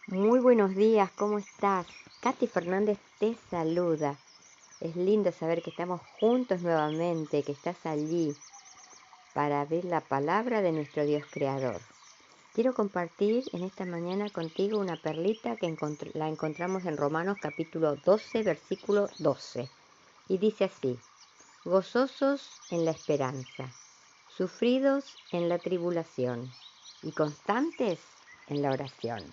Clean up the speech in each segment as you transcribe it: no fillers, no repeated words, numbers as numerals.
Muy buenos días, ¿cómo estás? Katy Fernández te saluda. Es lindo saber que estamos juntos nuevamente, que estás allí para ver la palabra de nuestro Dios Creador. Quiero compartir en esta mañana contigo una perlita que la encontramos en Romanos capítulo 12, versículo 12. Y dice así: gozosos en la esperanza, sufridos en la tribulación y constantes en la oración.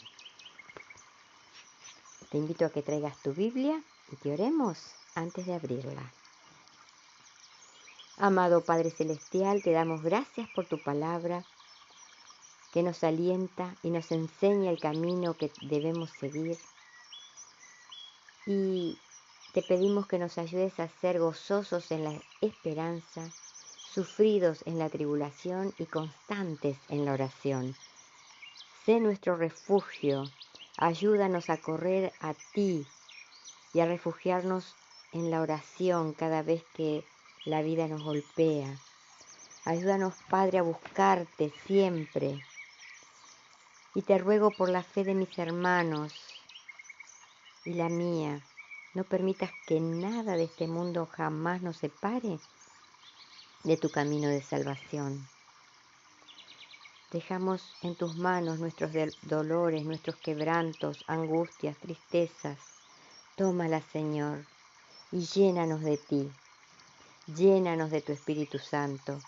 Te invito a que traigas tu Biblia y que oremos antes de abrirla. Amado Padre Celestial, te damos gracias por tu palabra que nos alienta y nos enseña el camino que debemos seguir. Y te pedimos que nos ayudes a ser gozosos en la esperanza, sufridos en la tribulación y constantes en la oración. Sé nuestro refugio, ayúdanos a correr a ti y a refugiarnos en la oración cada vez que la vida nos golpea. Ayúdanos, Padre, a buscarte siempre. Y te ruego por la fe de mis hermanos y la mía, no permitas que nada de este mundo jamás nos separe de tu camino de salvación. Dejamos en tus manos nuestros dolores, nuestros quebrantos, angustias, tristezas. Tómalas, Señor, y llénanos de ti. Llénanos de tu Espíritu Santo,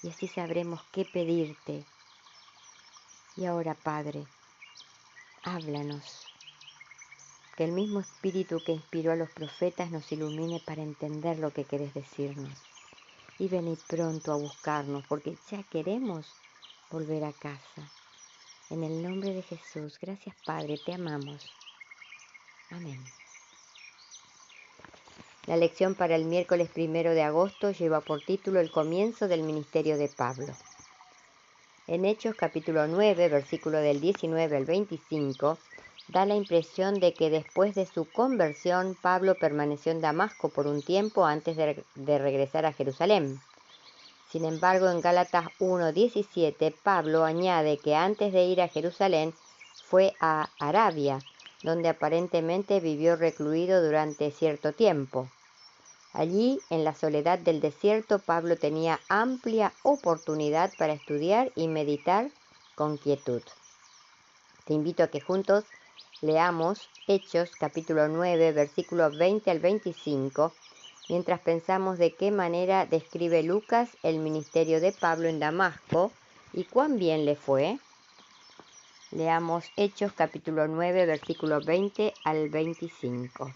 y así sabremos qué pedirte. Y ahora, Padre, háblanos, que el mismo Espíritu que inspiró a los profetas nos ilumine para entender lo que querés decirnos. Y venid pronto a buscarnos, porque ya queremos volver a casa. En el nombre de Jesús, gracias Padre, te amamos. Amén. La lección para el miércoles 1 de agosto lleva por título El comienzo del ministerio de Pablo. En Hechos capítulo 9, versículo del 19 al 25, da la impresión de que después de su conversión, Pablo permaneció en Damasco por un tiempo antes de regresar a Jerusalén. Sin embargo, en Gálatas 1:17, Pablo añade que antes de ir a Jerusalén fue a Arabia, donde aparentemente vivió recluido durante cierto tiempo. Allí, en la soledad del desierto, Pablo tenía amplia oportunidad para estudiar y meditar con quietud. Te invito a que juntos leamos Hechos capítulo 9, versículos 20 al 25, mientras pensamos de qué manera describe Lucas el ministerio de Pablo en Damasco y cuán bien le fue. Leamos Hechos capítulo 9, versículos 20 al 25.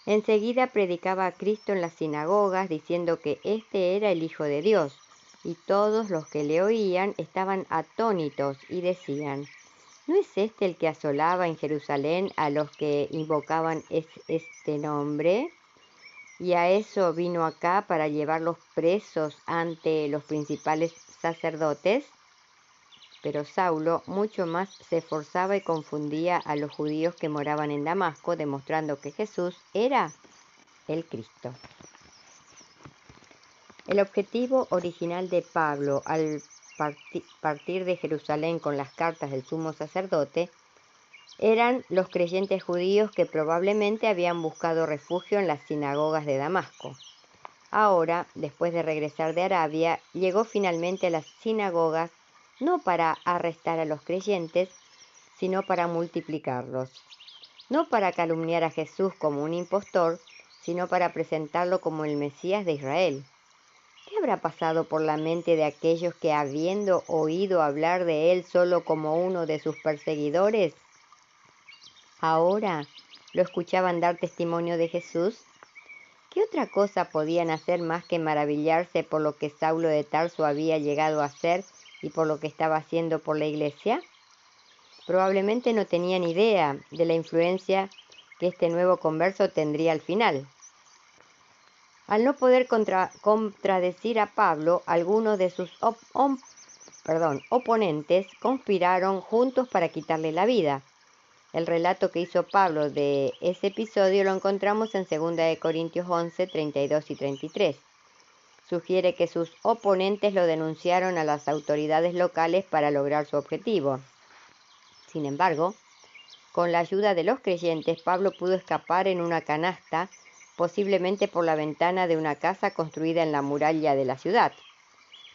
Enseguida predicaba a Cristo en las sinagogas, diciendo que éste era el Hijo de Dios, y todos los que le oían estaban atónitos y decían: ¿no es este el que asolaba en Jerusalén a los que invocaban este nombre? Y a eso vino acá para llevarlos presos ante los principales sacerdotes. Pero Saulo mucho más se esforzaba y confundía a los judíos que moraban en Damasco, demostrando que Jesús era el Cristo. El objetivo original de Pablo al partir de Jerusalén con las cartas del sumo sacerdote eran los creyentes judíos que probablemente habían buscado refugio en las sinagogas de Damasco. Ahora, después de regresar de Arabia, llegó finalmente a las sinagogas no para arrestar a los creyentes, sino para multiplicarlos. No para calumniar a Jesús como un impostor, sino para presentarlo como el Mesías de Israel. ¿Qué habrá pasado por la mente de aquellos que, habiendo oído hablar de él solo como uno de sus perseguidores, ahora lo escuchaban dar testimonio de Jesús? ¿Qué otra cosa podían hacer más que maravillarse por lo que Saulo de Tarso había llegado a hacer y por lo que estaba haciendo por la iglesia? Probablemente no tenían idea de la influencia que este nuevo converso tendría al final. Al no poder contradecir a Pablo, algunos de sus oponentes conspiraron juntos para quitarle la vida. El relato que hizo Pablo de ese episodio lo encontramos en 2 Corintios 11, 32 y 33. Sugiere que sus oponentes lo denunciaron a las autoridades locales para lograr su objetivo. Sin embargo, Con la ayuda de los creyentes, Pablo pudo escapar en una canasta, posiblemente por la ventana de una casa construida en la muralla de la ciudad.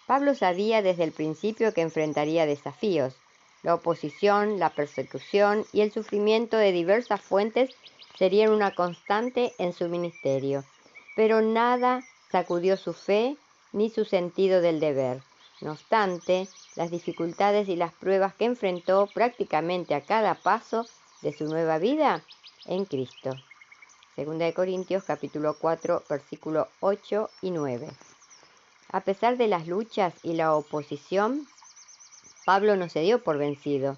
Pablo sabía desde el principio que enfrentaría desafíos. La oposición, la persecución y el sufrimiento de diversas fuentes serían una constante en su ministerio. Pero nada sacudió su fe ni su sentido del deber. No obstante, las dificultades y las pruebas que enfrentó prácticamente a cada paso de su nueva vida en Cristo. 2 Corintios capítulo 4, versículos 8 y 9. A pesar de las luchas y la oposición, Pablo no se dio por vencido.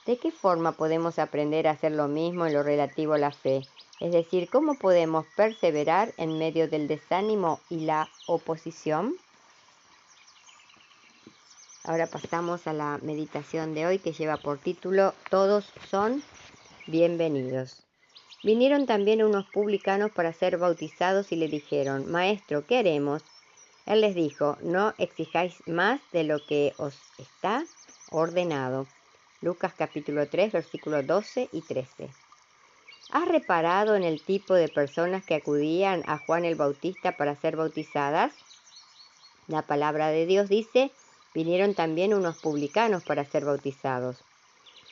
¿De qué forma podemos aprender a hacer lo mismo en lo relativo a la fe? Es decir, ¿cómo podemos perseverar en medio del desánimo y la oposición? Ahora pasamos a la meditación de hoy que lleva por título Todos son bienvenidos. Vinieron también unos publicanos para ser bautizados y le dijeron, Maestro, ¿qué haremos? Él les dijo, no exijáis más de lo que os está ordenado. Lucas capítulo 3, versículos 12 y 13. ¿Has reparado en el tipo de personas que acudían a Juan el Bautista para ser bautizadas? La palabra de Dios dice, vinieron también unos publicanos para ser bautizados.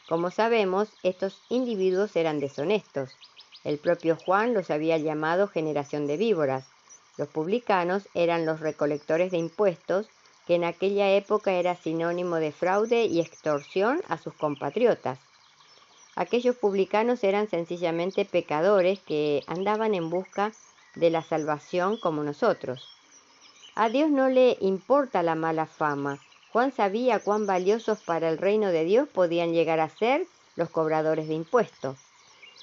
Como sabemos, estos individuos eran deshonestos. El propio Juan los había llamado generación de víboras. Los publicanos eran los recolectores de impuestos, que en aquella época era sinónimo de fraude y extorsión a sus compatriotas. Aquellos publicanos eran sencillamente pecadores que andaban en busca de la salvación como nosotros. A Dios no le importa la mala fama. Juan sabía cuán valiosos para el reino de Dios podían llegar a ser los cobradores de impuestos.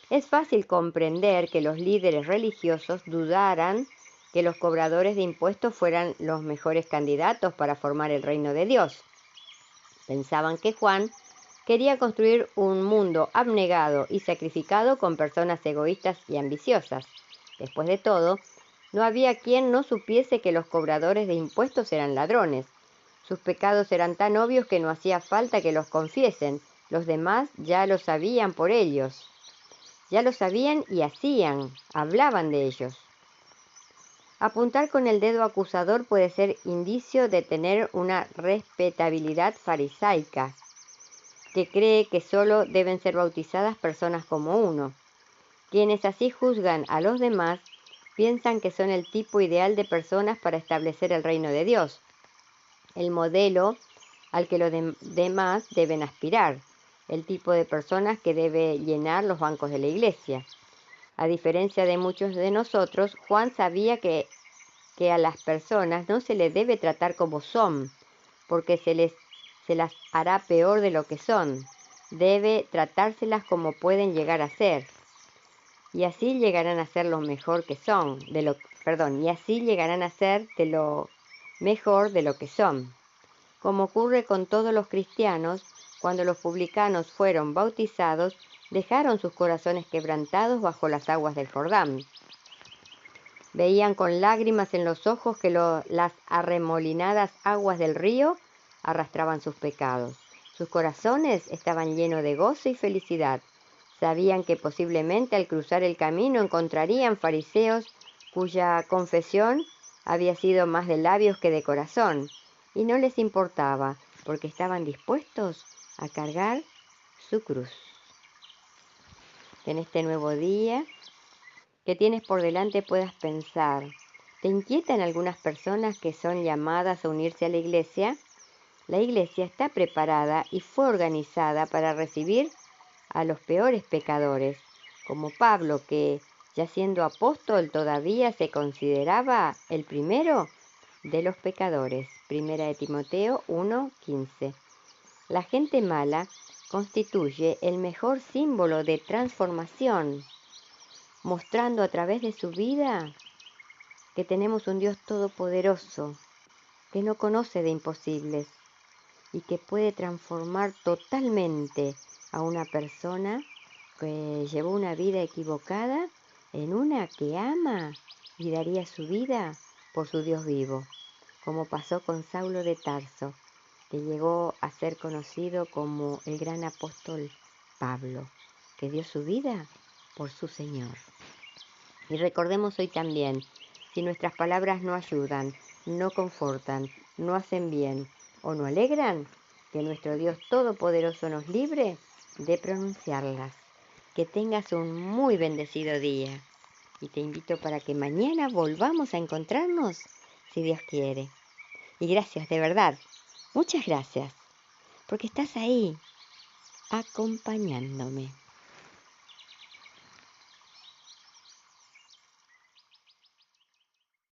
Es fácil comprender que los líderes religiosos dudaran que los cobradores de impuestos fueran los mejores candidatos para formar el reino de Dios. Pensaban que Juan quería construir un mundo abnegado y sacrificado con personas egoístas y ambiciosas. Después de todo, no había quien no supiese que los cobradores de impuestos eran ladrones. Sus pecados eran tan obvios que no hacía falta que los confiesen. Los demás ya lo sabían por ellos. Ya lo sabían y hablaban de ellos. Apuntar con el dedo acusador puede ser indicio de tener una respetabilidad farisaica, que cree que solo deben ser bautizadas personas como uno. Quienes así juzgan a los demás piensan que son el tipo ideal de personas para establecer el reino de Dios, el modelo al que los demás deben aspirar, el tipo de personas que debe llenar los bancos de la iglesia. A diferencia de muchos de nosotros, Juan sabía que a las personas no se les debe tratar como son, porque se las hará peor de lo que son. Debe tratárselas como pueden llegar a ser. Y así llegarán a ser lo mejor que son, y así llegarán a ser de lo mejor de lo que son. Como ocurre con todos los cristianos, cuando los publicanos fueron bautizados, dejaron sus corazones quebrantados bajo las aguas del Jordán. Veían con lágrimas en los ojos que las arremolinadas aguas del río arrastraban sus pecados. Sus corazones estaban llenos de gozo y felicidad. Sabían que posiblemente al cruzar el camino encontrarían fariseos cuya confesión había sido más de labios que de corazón, y no les importaba, porque estaban dispuestos a cargar su cruz. En este nuevo día que tienes por delante puedas pensar, ¿te inquietan algunas personas que son llamadas a unirse a la iglesia? La iglesia está preparada y fue organizada para recibir a los peores pecadores, como Pablo, que, ya siendo apóstol, todavía se consideraba el primero de los pecadores. 1 de Timoteo 1:15. La gente mala constituye el mejor símbolo de transformación, mostrando a través de su vida que tenemos un Dios todopoderoso, que no conoce de imposibles y que puede transformar totalmente a una persona que llevó una vida equivocada en una que ama y daría su vida por su Dios vivo, como pasó con Saulo de Tarso, que llegó a ser conocido como el gran apóstol Pablo. que dio su vida por su Señor. Y recordemos hoy también, si nuestras palabras no ayudan, no confortan, no hacen bien o no alegran, que nuestro Dios Todopoderoso nos libre de pronunciarlas. Que tengas un muy bendecido día. Y te invito para que mañana volvamos a encontrarnos, si Dios quiere. Y gracias, de verdad, muchas gracias, porque estás ahí, acompañándome.